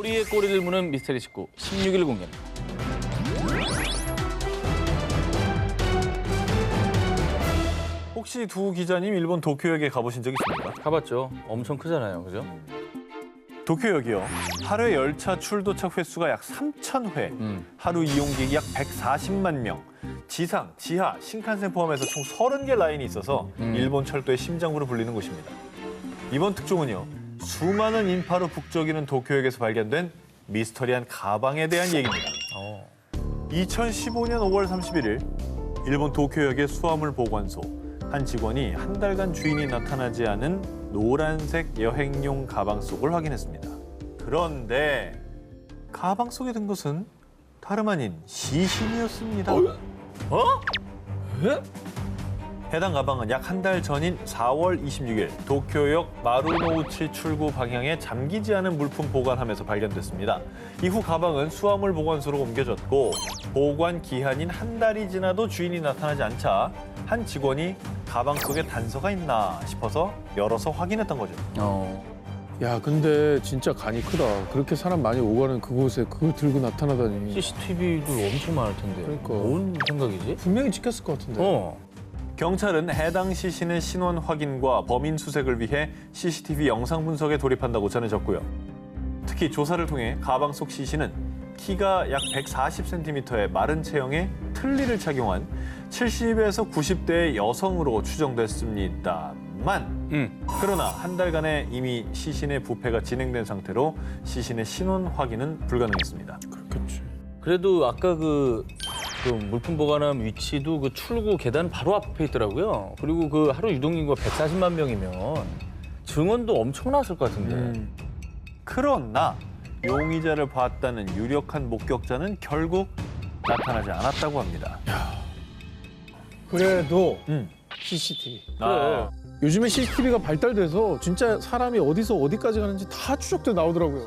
꼬리에 꼬리를 무는 미스터리 식구 16일 공개입니다. 혹시 두 기자님 일본 도쿄역에 가보신 적 있습니까? 가봤죠. 엄청 크잖아요, 그죠? 도쿄역이요. 하루에 열차 출도착 횟수가 약 3,000회, 하루 이용객이 약 140만 명, 지상, 지하, 신칸센 포함해서 총 30개 라인이 있어서 일본 철도의 심장부로 불리는 곳입니다. 이번 특종은요. 수많은 인파로 북적이는 도쿄역에서 발견된 미스터리한 가방에 대한 얘기입니다. 2015년 5월 31일 일본 도쿄역의 수화물 보관소 한 직원이 한 달간 주인이 나타나지 않은 노란색 여행용 가방 속을 확인했습니다. 그런데 가방 속에 든 것은 다름 아닌 시신이었습니다. 해당 가방은 약 한 달 전인 4월 26일 도쿄역 마루노우치 출구 방향에 잠기지 않은 물품 보관함에서 발견됐습니다. 이후 가방은 수화물 보관소로 옮겨졌고 보관 기한인 한 달이 지나도 주인이 나타나지 않자 한 직원이 가방 속에 단서가 있나 싶어서 열어서 확인했던 거죠. 야, 근데 진짜 간이 크다. 그렇게 사람 많이 오가는 그곳에 그걸 들고 나타나다니. CCTV도 엄청 많을 텐데. 그러니까. 뭔 생각이지? 분명히 찍혔을 것 같은데. 경찰은 해당 시신의 신원 확인과 범인 수색을 위해 CCTV 영상 분석에 돌입한다고 전해졌고요. 특히 조사를 통해 가방 속 시신은 키가 약 140cm의 마른 체형의 틀니를 착용한 70에서 90대의 여성으로 추정됐습니다만 그러나 한 달간에 이미 시신의 부패가 진행된 상태로 시신의 신원 확인은 불가능했습니다. 그렇겠지. 그래도 아까 그 물품 보관함 위치도 그 출구 계단 바로 앞에 있더라고요. 그리고 그 하루 유동인구가 140만 명이면 증언도 엄청났을 것 같은데. 그러나 용의자를 봤다는 유력한 목격자는 결국 나타나지 않았다고 합니다. 그래도 CCTV. 아, 요즘에 CCTV가 발달돼서 진짜 사람이 어디서 어디까지 가는지 다 추적돼 나오더라고요.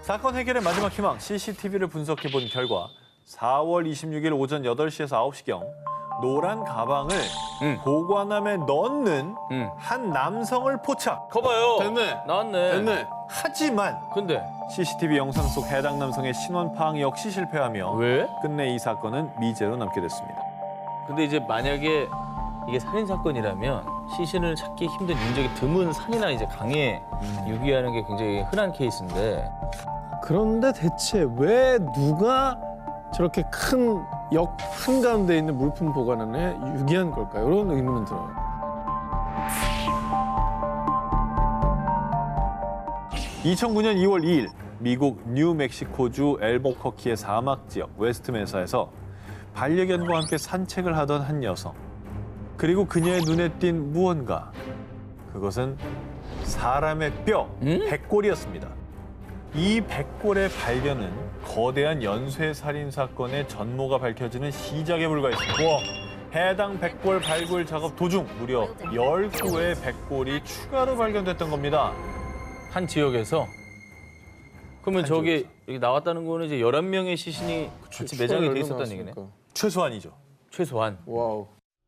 사건 해결의 마지막 희망 CCTV를 분석해 본 결과 4월 26일 오전 8시에서 9시경 노란 가방을 보관함에 넣는 한 남성을 포착. 거봐요. 됐네. 나왔네. 됐네. 하지만 근데 CCTV 영상 속 해당 남성의 신원 파악 역시 실패하며 왜? 끝내 이 사건은 미제로 남게 됐습니다. 근데 이제 만약에 이게 살인 사건이라면 시신을 찾기 힘든 인적이 드문 산이나 이제 강에 유기하는 게 굉장히 흔한 케이스인데. 그런데 대체 왜 누가 저렇게 큰 역 한가운데 있는 물품 보관함에 유기한 걸까요? 이런 의문은 들어요. (2009년 2월 2일) 미국 뉴멕시코주 엘버커키의 사막 지역 웨스트메사에서 반려견과 함께 산책을 하던 한 여성. 그리고 그녀의 눈에 띈 무언가. 그것은 사람의 뼈, 백골이었습니다. 이 백골의 발견은 거대한 연쇄 살인 사건의 전모가 밝혀지는 시작에 불과했습니다. 해당 백골 발굴 작업 도중 무려 19개의 백골이 추가로 발견됐던 겁니다. 한 지역에서? 그러면 저기 여기 나왔다는 거는 이제 11명의 시신이 같이 매장이 돼 있었다는 얘기네. 최소한이죠. 최소한. 와우.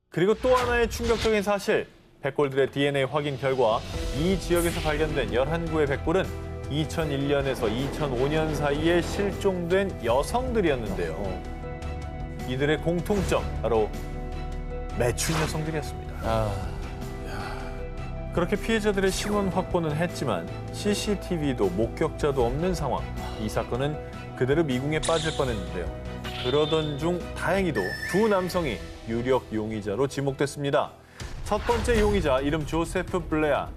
그리고 또 하나의 충격적인 사실. 백골들의 DNA 확인 결과 이 지역에서 발견된 11구의 백골은 2001년에서 2005년 사이에 실종된 여성들이었는데요. 이들의 공통점, 바로 매춘 여성들이었습니다. 그렇게 피해자들의 신원 확보는 했지만 CCTV도 목격자도 없는 상황. 이 사건은 그대로 미궁에 빠질 뻔했는데요. 그러던 중 다행히도 두 남성이 유력 용의자로 지목됐습니다. 첫 번째 용의자 이름 조세프 블레아.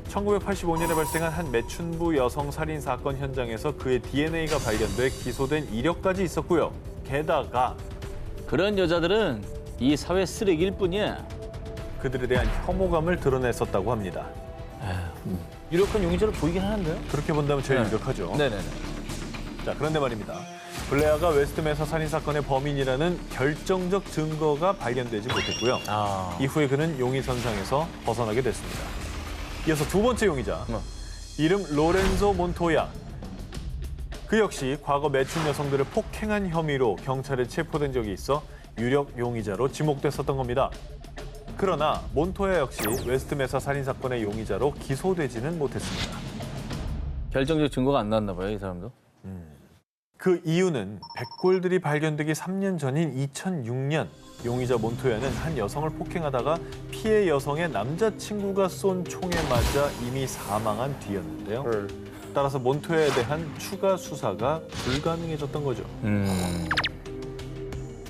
1985년에 발생한 한 매춘부 여성 살인 사건 현장에서 그의 DNA가 발견돼 기소된 이력까지 있었고요. 게다가 그런 여자들은 이 사회 쓰레기일 뿐이야. 그들에 대한 혐오감을 드러냈었다고 합니다. 유력한 용의자로 보이긴 하는데요? 그렇게 본다면 제일 유력하죠. 네네네. 자, 그런데 말입니다. 블레아가 웨스트메사 살인 사건의 범인이라는 결정적 증거가 발견되지 못했고요. 이후에 그는 용의선상에서 벗어나게 됐습니다. 이어서 두 번째 용의자, 이름 로렌조 몬토야. 그 역시 과거 매춘 여성들을 폭행한 혐의로 경찰에 체포된 적이 있어 유력 용의자로 지목됐었던 겁니다. 그러나 몬토야 역시 웨스트메사 살인 사건의 용의자로 기소되지는 못했습니다. 결정적 증거가 안 나왔나 봐요, 이 사람도. 그 이유는 백골들이 발견되기 3년 전인 2006년 용의자 몬토야는 한 여성을 폭행하다가 피해 여성의 남자친구가 쏜 총에 맞아 이미 사망한 뒤였는데요. 따라서 몬토야에 대한 추가 수사가 불가능해졌던 거죠.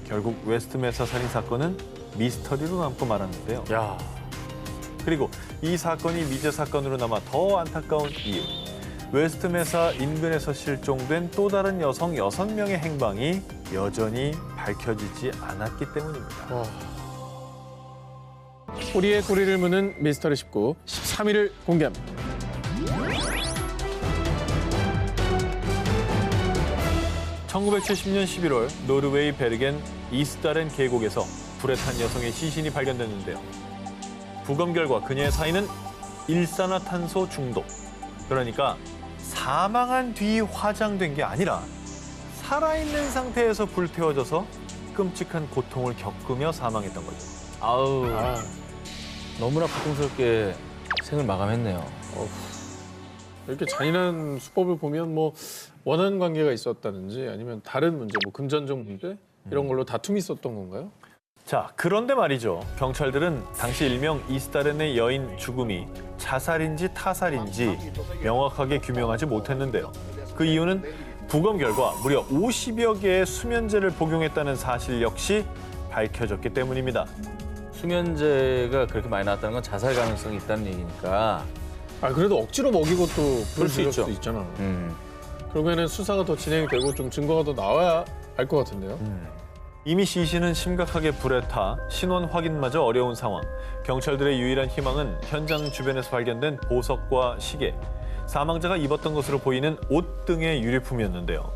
결국 웨스트메사 살인 사건은 미스터리로 남고 말았는데요. 야, 그리고 이 사건이 미제 사건으로 남아 더 안타까운 이유. 웨스트메사 인근에서 실종된 또 다른 여성 6명의 행방이 여전히 밝혀지지 않았기 때문입니다. 꼬리에 꼬리를 무는 미스터리 19 13일을 공개합니다. (1970년 11월) 노르웨이 베르겐 이스다렌 계곡에서 불에 탄 여성의 시신이 발견됐는데요. 부검 결과 그녀의 사인은 일산화탄소 중독. 그러니까 사망한 뒤 화장된 게 아니라 살아있는 상태에서 불태워져서 끔찍한 고통을 겪으며 사망했던 거죠. 아우, 너무나 고통스럽게 생을 마감했네요. 이렇게 잔인한 수법을 보면 뭐 원한 관계가 있었다든지 아니면 다른 문제, 뭐 금전적 문제 이런 걸로 다툼이 있었던 건가요? 자, 그런데 말이죠. 경찰들은 당시 일명 이스다렌의 여인 죽음이 자살인지 타살인지 명확하게 규명하지 못했는데요. 그 이유는 부검 결과 무려 50여 개의 수면제를 복용했다는 사실 역시 밝혀졌기 때문입니다. 수면제가 그렇게 많이 나왔다는 건 자살 가능성이 있다는 얘기니까. 그래도 억지로 먹이고 또 그럴 수 불을 있죠. 수도 있잖아. 결국에는 수사가 더 진행이 되고 좀 증거가 더 나와야 알 것 같은데요. 이미 시신은 심각하게 불에 타 신원 확인마저 어려운 상황. 경찰들의 유일한 희망은 현장 주변에서 발견된 보석과 시계, 사망자가 입었던 것으로 보이는 옷 등의 유류품이었는데요.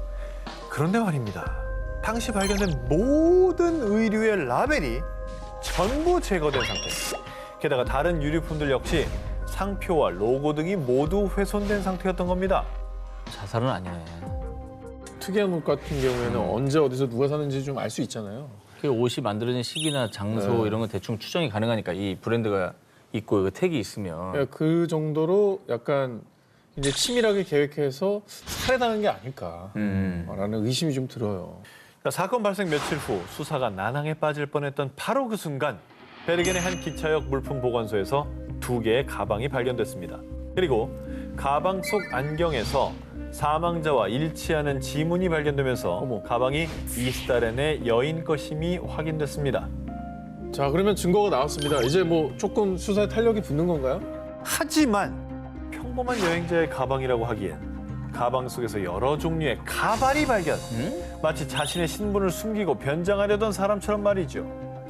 그런데 말입니다. 당시 발견된 모든 의류의 라벨이 전부 제거된 상태입니다. 게다가 다른 유류품들 역시 상표와 로고 등이 모두 훼손된 상태였던 겁니다. 자살은 아니네. 특이한 옷 같은 경우에는 언제 어디서 누가 샀는지 좀 알 수 있잖아요. 그 옷이 만들어진 시기나 장소 이런 건 대충 추정이 가능하니까 이 브랜드가 있고 그 택이 있으면. 그러니까 그 정도로 약간 이제 치밀하게 계획해서 살해당한 게 아닐까라는 의심이 좀 들어요. 그러니까 사건 발생 며칠 후 수사가 난항에 빠질 뻔했던 바로 그 순간 베르겐의 한 기차역 물품 보관소에서 2개의 가방이 발견됐습니다. 그리고 가방 속 안경에서 사망자와 일치하는 지문이 발견되면서 가방이 이스다렌의 여인 것임이 확인됐습니다. 자, 그러면 증거가 나왔습니다. 이제 뭐 조금 수사에 탄력이 붙는 건가요? 하지만 평범한 여행자의 가방이라고 하기엔 가방 속에서 여러 종류의 가발이 발견. 마치 자신의 신분을 숨기고 변장하려던 사람처럼 말이죠.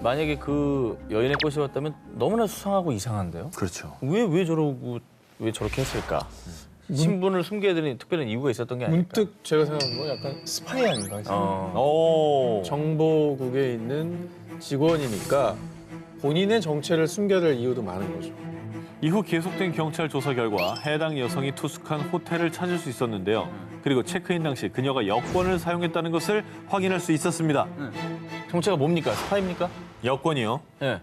만약에 그 여인의 꽃이었다면 너무나 수상하고 이상한데요. 그렇죠. 왜 저렇게 했을까? 신분을 숨겨야 되는 특별한 이유가 있었던 게 아닐까? 문득 제가 생각한 건 약간 스파이 아닌가 해서. 오. 정보국에 있는 직원이니까 본인의 정체를 숨겨야 될 이유도 많은 거죠. 이후 계속된 경찰 조사 결과 해당 여성이 투숙한 호텔을 찾을 수 있었는데요. 그리고 체크인 당시 그녀가 여권을 사용했다는 것을 확인할 수 있었습니다. 정체가 뭡니까? 스파입니까? 여권이요. 네.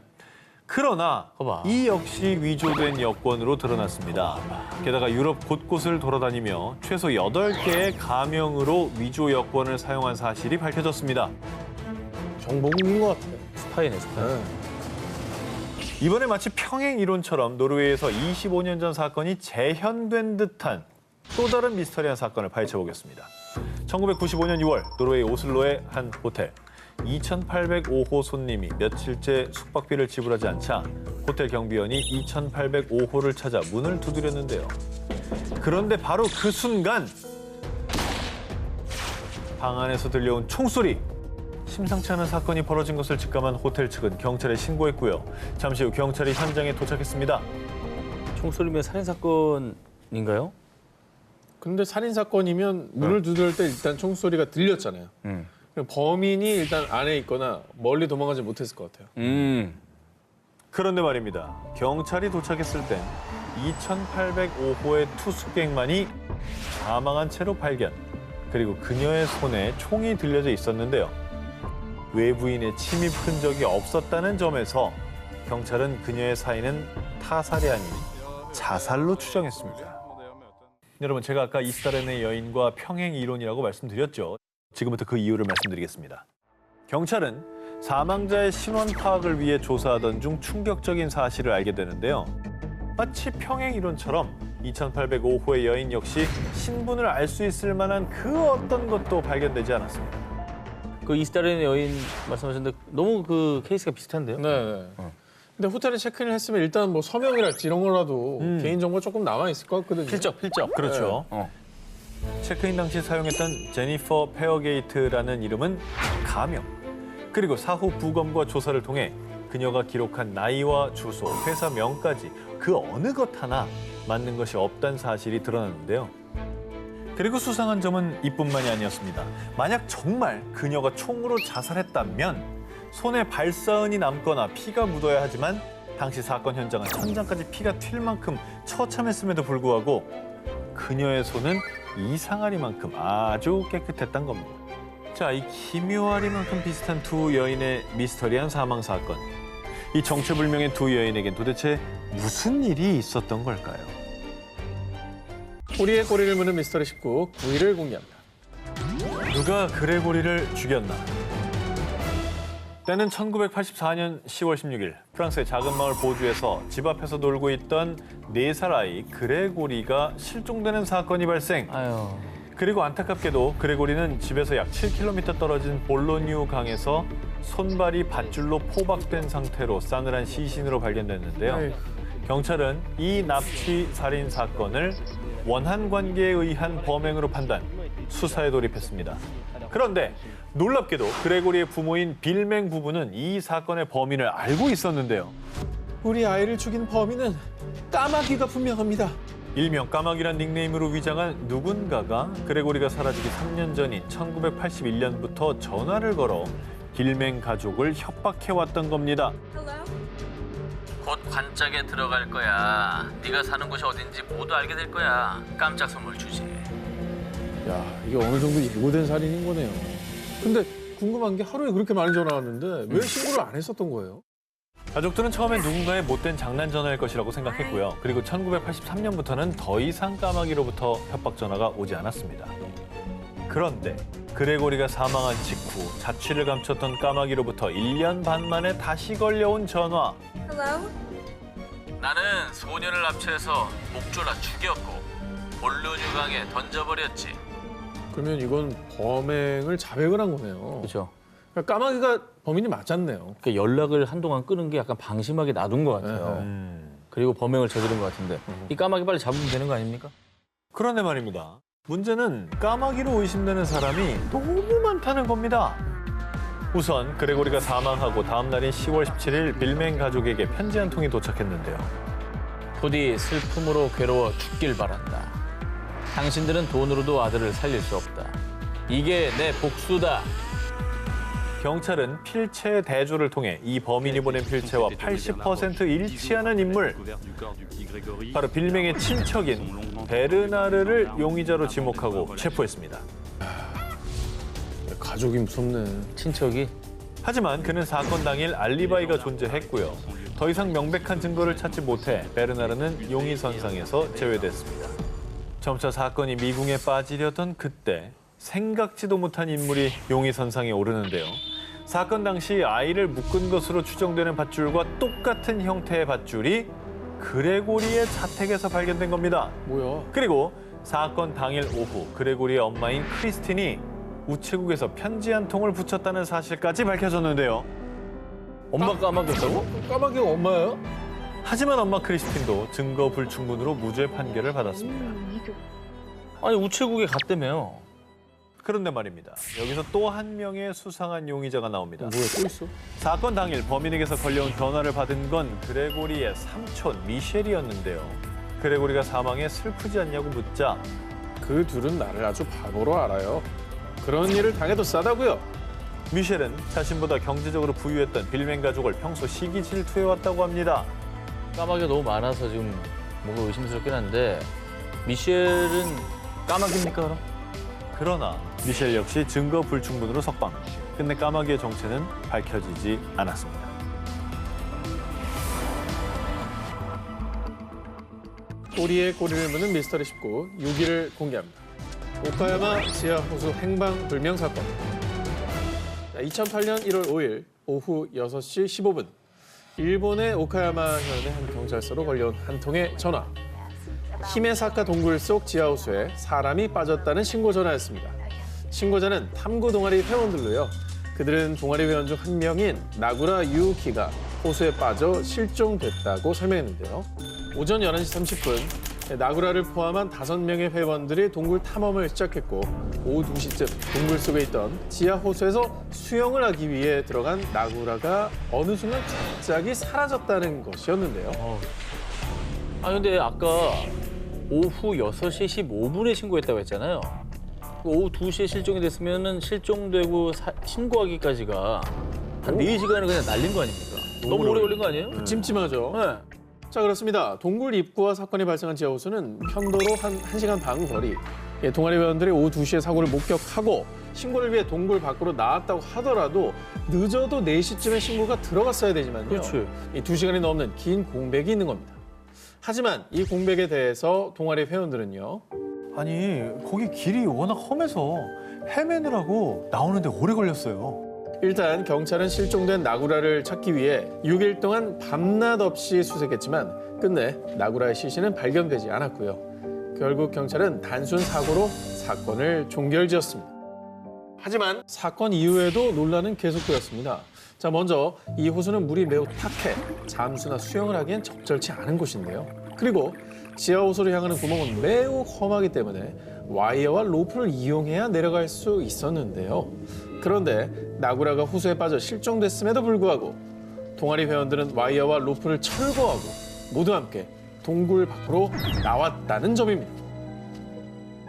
그러나 거봐. 이 역시 위조된 여권으로 드러났습니다. 게다가 유럽 곳곳을 돌아다니며 최소 8개의 가명으로 위조 여권을 사용한 사실이 밝혀졌습니다. 정보국인 것 같아요. 스파이네, 스파이. 이번에 마치 평행 이론처럼 노르웨이에서 25년 전 사건이 재현된 듯한 또 다른 미스터리한 사건을 파헤쳐보겠습니다. 1995년 6월 노르웨이 오슬로의 한 호텔. 2805호 손님이 며칠째 숙박비를 지불하지 않자 호텔 경비원이 2805호를 찾아 문을 두드렸는데요. 그런데 바로 그 순간 방 안에서 들려온 총소리. 심상치 않은 사건이 벌어진 것을 직감한 호텔 측은 경찰에 신고했고요. 잠시 후 경찰이 현장에 도착했습니다. 총소리면 살인 사건인가요? 근데 살인 사건이면 문을 두드릴 때 일단 총소리가 들렸잖아요. 그럼 범인이 일단 안에 있거나 멀리 도망가지 못했을 것 같아요. 그런데 말입니다. 경찰이 도착했을 땐 2805호의 투숙객만이 사망한 채로 발견. 그리고 그녀의 손에 총이 들려져 있었는데요. 외부인의 침입 흔적이 없었다는 점에서 경찰은 그녀의 사인은 타살이 아닌 자살로 추정했습니다. 여러분, 제가 아까 이스타렌의 여인과 평행 이론이라고 말씀드렸죠. 지금부터 그 이유를 말씀드리겠습니다. 경찰은 사망자의 신원 파악을 위해 조사하던 중 충격적인 사실을 알게 되는데요. 마치 평행 이론처럼 2805호의 여인 역시 신분을 알 수 있을 만한 그 어떤 것도 발견되지 않았습니다. 그 이스타렌의 여인 말씀하셨는데 너무 그 케이스가 비슷한데요? 네. 근데 호텔에 체크인을 했으면 일단 뭐 서명이랄지 이런 거라도 개인 정보 조금 남아 있을 것 같거든요. 필적. 그렇죠. 체크인 당시 사용했던 제니퍼 페어게이트라는 이름은 가명. 그리고 사후 부검과 조사를 통해 그녀가 기록한 나이와 주소, 회사 명까지 그 어느 것 하나 맞는 것이 없다는 사실이 드러났는데요. 그리고 수상한 점은 이뿐만이 아니었습니다. 만약 정말 그녀가 총으로 자살했다면 손에 발사흔이 남거나 피가 묻어야 하지만 당시 사건 현장은 천장까지 피가 튈 만큼 처참했음에도 불구하고 그녀의 손은 이상하리만큼 아주 깨끗했던 겁니다. 자, 이 기묘하리만큼 비슷한 두 여인의 미스터리한 사망 사건. 이 정체불명의 두 여인에겐 도대체 무슨 일이 있었던 걸까요? 꼬리에 꼬리를 무는 미스터리 19 9위를 공개합니다. 누가 그레고리를 죽였나? 때는 1984년 10월 16일 프랑스의 작은 마을 보주에서 집 앞에서 놀고 있던 4살 아이 그레고리가 실종되는 사건이 발생. 아유. 그리고 안타깝게도 그레고리는 집에서 약 7km 떨어진 볼로뉴 강에서 손발이 밧줄로 포박된 상태로 싸늘한 시신으로 발견됐는데요. 아이고. 경찰은 이 납치 살인 사건을 원한 관계에 의한 범행으로 판단, 수사에 돌입했습니다. 그런데 놀랍게도 그레고리의 부모인 빌맹 부부는 이 사건의 범인을 알고 있었는데요. 우리 아이를 죽인 범인은 까마귀가 분명합니다. 일명 까마귀란 닉네임으로 위장한 누군가가 그레고리가 사라지기 3년 전인 1981년부터 전화를 걸어 빌맹 가족을 협박해왔던 겁니다. 곧 관짝에 들어갈 거야. 네가 사는 곳이 어딘지 모두 알게 될 거야. 깜짝 선물 주지. 야, 이게 어느 정도 예고된 살인인 거네요. 근데 궁금한 게 하루에 그렇게 많이 전화 왔는데 왜 신고를 안 했었던 거예요? 가족들은 처음엔 누군가의 못된 장난 전화일 것이라고 생각했고요. 그리고 1983년부터는 더 이상 까마귀로부터 협박 전화가 오지 않았습니다. 그런데 그레고리가 사망한 직후 자취를 감췄던 까마귀로부터 1년 반 만에 다시 걸려온 전화. 나는 소년을 납치해서 목졸라 죽였고 볼루뉴강에 던져버렸지. 그러면 이건 범행을 자백을 한 거네요. 그렇죠. 그러니까 까마귀가 범인이 맞았네요. 그 연락을 한동안 끊은 게 약간 방심하게 놔둔 것 같아요. 그리고 범행을 저지른 것 같은데 이 까마귀 빨리 잡으면 되는 거 아닙니까? 그런데 말입니다. 문제는 까마귀로 의심되는 사람이 너무 많다는 겁니다. 우선 그레고리가 사망하고 다음 날인 10월 17일 빌맹 가족에게 편지 한 통이 도착했는데요. 부디 슬픔으로 괴로워 죽길 바란다. 당신들은 돈으로도 아들을 살릴 수 없다. 이게 내 복수다. 경찰은 필체의 대조를 통해 이 범인이 보낸 필체와 80% 일치하는 인물, 바로 빌맹의 친척인 베르나르를 용의자로 지목하고 체포했습니다. 가족이 무섭네. 친척이 하지만 그는 사건 당일 알리바이가 존재했고요. 더 이상 명백한 증거를 찾지 못해 베르나르는 용의선상에서 제외됐습니다. 점차 사건이 미궁에 빠지려던 그때 생각지도 못한 인물이 용의선상에 오르는데요. 사건 당시 아이를 묶은 것으로 추정되는 밧줄과 똑같은 형태의 밧줄이 그레고리의 자택에서 발견된 겁니다. 뭐야? 그리고 사건 당일 오후 그레고리의 엄마인 크리스틴이 우체국에서 편지 한 통을 붙였다는 사실까지 밝혀졌는데요. 엄마 까마귀였다고? 까마귀가 엄마예요? 하지만 엄마 크리스틴도 증거 불충분으로 무죄 판결을 받았습니다. 아니 우체국에 갔다며요. 그런데 말입니다. 여기서 또 한 명의 수상한 용의자가 나옵니다. 뭐야, 또 있어? 사건 당일 범인에게서 걸려온 전화를 받은 건 그레고리의 삼촌 미셸이었는데요. 그레고리가 사망에 슬프지 않냐고 묻자 그 둘은 나를 아주 바보로 알아요. 그런 일을 당해도 싸다고요. 미셸은 자신보다 경제적으로 부유했던 빌맹 가족을 평소 시기 질투해왔다고 합니다. 까마귀가 너무 많아서 지금 뭔가 의심스럽긴 한데 미셸은 까마귀입니까 그럼? 그러나 미셸 역시 증거 불충분으로 석방. 끝내 까마귀의 정체는 밝혀지지 않았습니다. 꼬리에 꼬리를 무는 미스터리 19 6위를 공개합니다. 오카야마 지하 호수 행방 불명 사건. 2008년 1월 5일 오후 6시 15분 일본의 오카야마 현의 한 경찰서로 걸려온 한 통의 전화. 히메사카 동굴 속 지하 호수에 사람이 빠졌다는 신고 전화였습니다. 신고자는 탐구 동아리 회원들로요. 그들은 동아리 회원 중 한 명인 나구라 유우키가 호수에 빠져 실종됐다고 설명했는데요. 오전 11시 30분 나구라를 포함한 5명의 회원들이 동굴 탐험을 시작했고 오후 2시쯤 동굴 속에 있던 지하 호수에서 수영을 하기 위해 들어간 나구라가 어느 순간 갑자기 사라졌다는 것이었는데요. 아 근데 아까 오후 6시 15분에 신고했다고 했잖아요. 오후 2시에 실종이 됐으면은 실종되고 신고하기까지가 한 4시간을 그냥 날린 거 아닙니까? 너무 오래 걸린 거 아니에요? 찜찜하죠. 네. 자, 그렇습니다. 동굴 입구와 사건이 발생한 지하 호수는 편도로 한 1시간 반 거리. 동아리 회원들이 오후 2시에 사고를 목격하고 신고를 위해 동굴 밖으로 나왔다고 하더라도 늦어도 4시쯤에 신고가 들어갔어야 되지만요. 그렇지. 이 2시간이 넘는 긴 공백이 있는 겁니다. 하지만 이 공백에 대해서 동아리 회원들은요. 아니, 거기 길이 워낙 험해서 헤매느라고 나오는데 오래 걸렸어요. 일단 경찰은 실종된 나구라를 찾기 위해 6일 동안 밤낮 없이 수색했지만 끝내 나구라의 시신은 발견되지 않았고요. 결국 경찰은 단순 사고로 사건을 종결지었습니다. 하지만 사건 이후에도 논란은 계속되었습니다. 자, 먼저 이 호수는 물이 매우 탁해 잠수나 수영을 하기엔 적절치 않은 곳인데요. 그리고 지하 호수를 향하는 구멍은 매우 험하기 때문에 와이어와 로프를 이용해야 내려갈 수 있었는데요. 그런데 나구라가 호수에 빠져 실종됐음에도 불구하고 동아리 회원들은 와이어와 로프를 철거하고 모두 함께 동굴 밖으로 나왔다는 점입니다.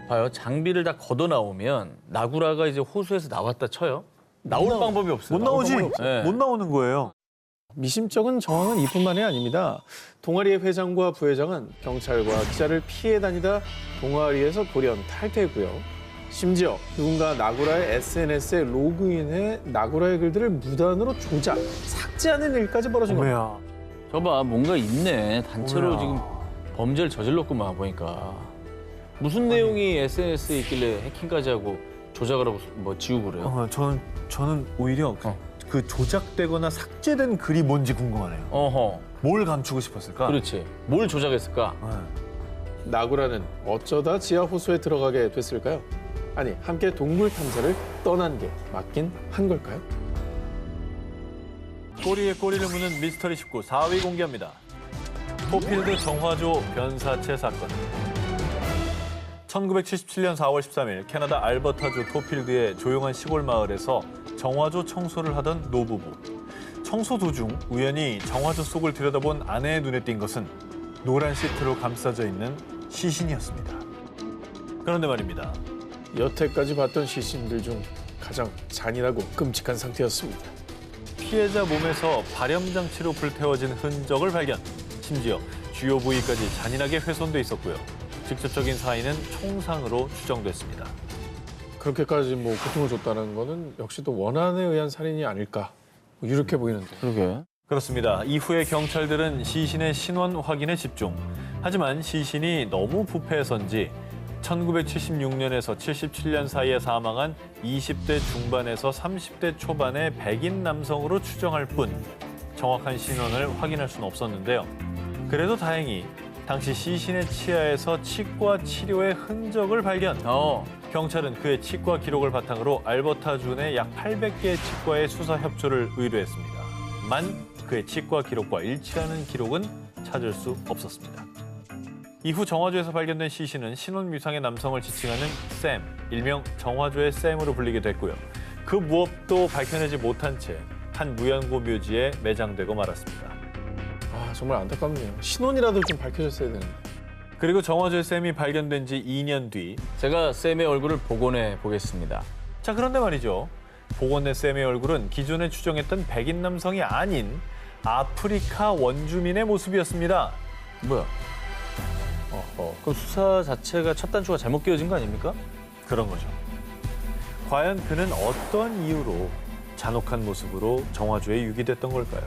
봐요. 장비를 다 걷어 나오면 나구라가 이제 호수에서 나왔다 쳐요. 나올 방법이 없어요. 못 나오지. 네. 못 나오는 거예요. 미심쩍은 정황은 이뿐만이 아닙니다. 동아리의 회장과 부회장은 경찰과 기자를 피해 다니다 동아리에서 돌연 탈퇴했고요. 심지어 누군가 나구라의 SNS에 로그인해 나구라의 글들을 무단으로 조작, 삭제하는 일까지 벌어진 겁니다. 어머야. 저봐 뭔가 있네. 단체로 뭐야. 지금 범죄를 저질렀구만 보니까. 무슨 내용이 SNS에 있길래 해킹까지 하고 조작을 하고 뭐 지우고 그래요? 저는 오히려 그 조작되거나 삭제된 글이 뭔지 궁금하네요. 어허. 뭘 감추고 싶었을까? 그렇지. 뭘 조작했을까? 나구라는 어쩌다 지하 호수에 들어가게 됐을까요? 아니, 함께 동굴 탐사를 떠난 게 맞긴 한 걸까요? 꼬리에 꼬리를 무는 미스터리 19 4위 공개합니다. 토필드 정화조 변사체 사건. 1977년 4월 13일 캐나다 알버타주 토필드의 조용한 시골 마을에서 정화조 청소를 하던 노부부. 청소 도중 우연히 정화조 속을 들여다본 아내의 눈에 띈 것은 노란 시트로 감싸져 있는 시신이었습니다. 그런데 말입니다. 여태까지 봤던 시신들 중 가장 잔인하고 끔찍한 상태였습니다. 피해자 몸에서 발염장치로 불태워진 흔적을 발견. 심지어 주요 부위까지 잔인하게 훼손돼 있었고요. 직접적인 사인은 총상으로 추정됐습니다. 그렇게까지 뭐 고통을 줬다는 거는 역시 또 원한에 의한 살인이 아닐까 뭐 이렇게 보이는데. 그러게. 그렇습니다. 이후에 경찰들은 시신의 신원 확인에 집중. 하지만 시신이 너무 부패해서인지 1976년에서 77년 사이에 사망한 20대 중반에서 30대 초반의 백인 남성으로 추정할 뿐 정확한 신원을 확인할 수는 없었는데요. 그래도 다행히 당시 시신의 치아에서 치과 치료의 흔적을 발견. 경찰은 그의 치과 기록을 바탕으로 알버타주 내 약 800개의 치과에 수사 협조를 의뢰했습니다. 만 그의 치과 기록과 일치하는 기록은 찾을 수 없었습니다. 이후 정화조에서 발견된 시신은 신원 미상의 남성을 지칭하는 샘, 일명 정화조의 샘으로 불리게 됐고요. 그 무엇도 밝혀내지 못한 채 한 무연고 묘지에 매장되고 말았습니다. 아, 정말 안타깝네요. 신원이라도 좀 밝혀졌어야 되는데. 그리고 정화조의 샘이 발견된 지 2년 뒤. 제가 샘의 얼굴을 복원해 보겠습니다. 자, 그런데 말이죠. 복원된 샘의 얼굴은 기존에 추정했던 백인 남성이 아닌 아프리카 원주민의 모습이었습니다. 뭐야? 그럼 수사 자체가 첫 단추가 잘못 끼워진 거 아닙니까? 그런 거죠. 과연 그는 어떤 이유로 잔혹한 모습으로 정화조에 유기됐던 걸까요?